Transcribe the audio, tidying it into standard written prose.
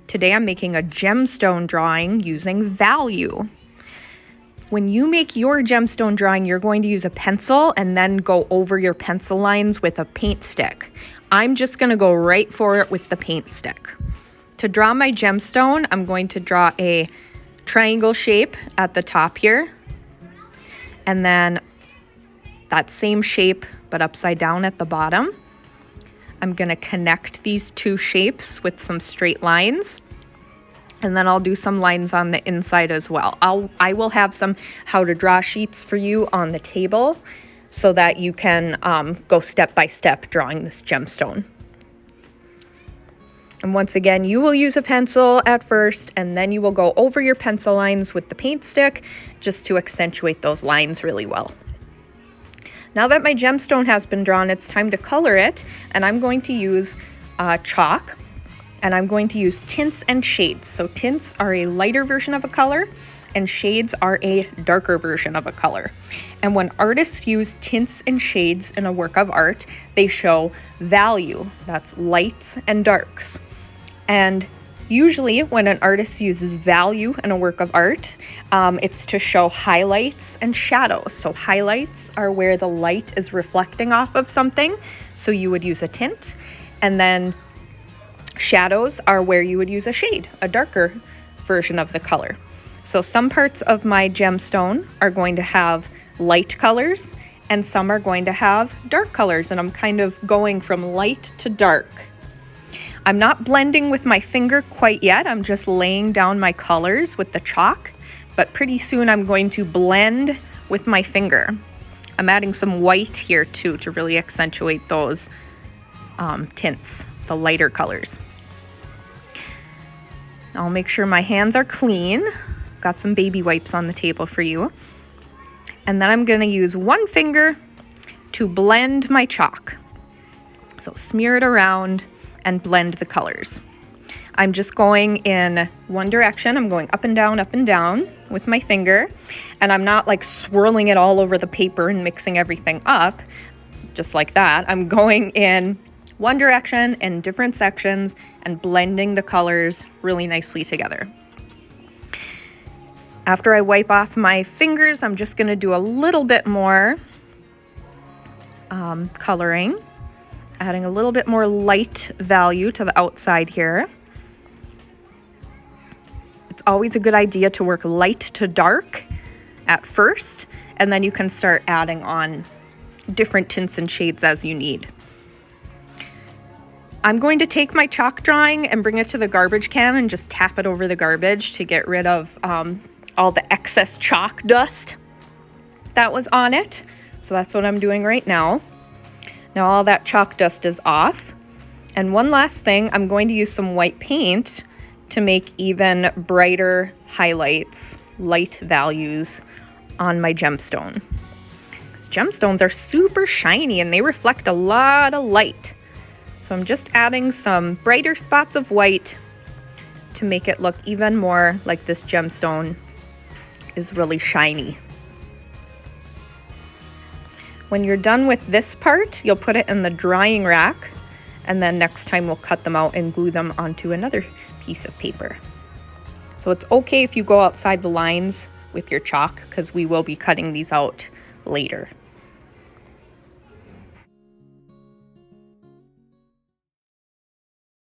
Today I'm making a gemstone drawing using value. When you make your gemstone drawing, you're going to use a pencil and then go over your pencil lines with a paint stick. I'm just going to go right for it with the paint stick. To draw my gemstone, I'm going to draw a triangle shape at the top here, and then that same shape but upside down at the bottom. I'm going to connect these two shapes with some straight lines, and then I'll do some lines on the inside as well. I will have some how to draw sheets for you on the table so that you can go step by step drawing this gemstone. And once again, you will use a pencil at first, and then you will go over your pencil lines with the paint stick just to accentuate those lines really well. Now that my gemstone has been drawn, it's time to color it, and I'm going to use chalk, and I'm going to use tints and shades. So tints are a lighter version of a color, and shades are a darker version of a color. And when artists use tints and shades in a work of art, they show value. That's lights and darks. And usually when an artist uses value in a work of art, it's to show highlights and shadows. So highlights are where the light is reflecting off of something, so you would use a tint. And then shadows are where you would use a shade, a darker version of the color. So some parts of my gemstone are going to have light colors, and some are going to have dark colors, and I'm kind of going from light to dark. I'm not blending with my finger quite yet. I'm just laying down my colors with the chalk, but pretty soon I'm going to blend with my finger. I'm adding some white here too to really accentuate those tints, the lighter colors. I'll make sure my hands are clean. Got some baby wipes on the table for you. And then I'm going to use one finger to blend my chalk. So smear it around and blend the colors. I'm just going in one direction. I'm going up and down with my finger. And I'm not like swirling it all over the paper and mixing everything up just like that. I'm going in one direction in different sections and blending the colors really nicely together. After I wipe off my fingers, I'm just going to do a little bit more coloring, adding a little bit more light value to the outside here. It's always a good idea to work light to dark at first, and then you can start adding on different tints and shades as you need. I'm going to take my chalk drawing and bring it to the garbage can and just tap it over the garbage to get rid of all the excess chalk dust that was on it. So that's what I'm doing right now. Now all that chalk dust is off. And one last thing, I'm going to use some white paint to make even brighter highlights, light values on my gemstone. Gemstones are super shiny and they reflect a lot of light. So I'm just adding some brighter spots of white to make it look even more like this gemstone is really shiny. When you're done with this part, you'll put it in the drying rack, and then next time we'll cut them out and glue them onto another piece of paper. So it's okay if you go outside the lines with your chalk, because we will be cutting these out later.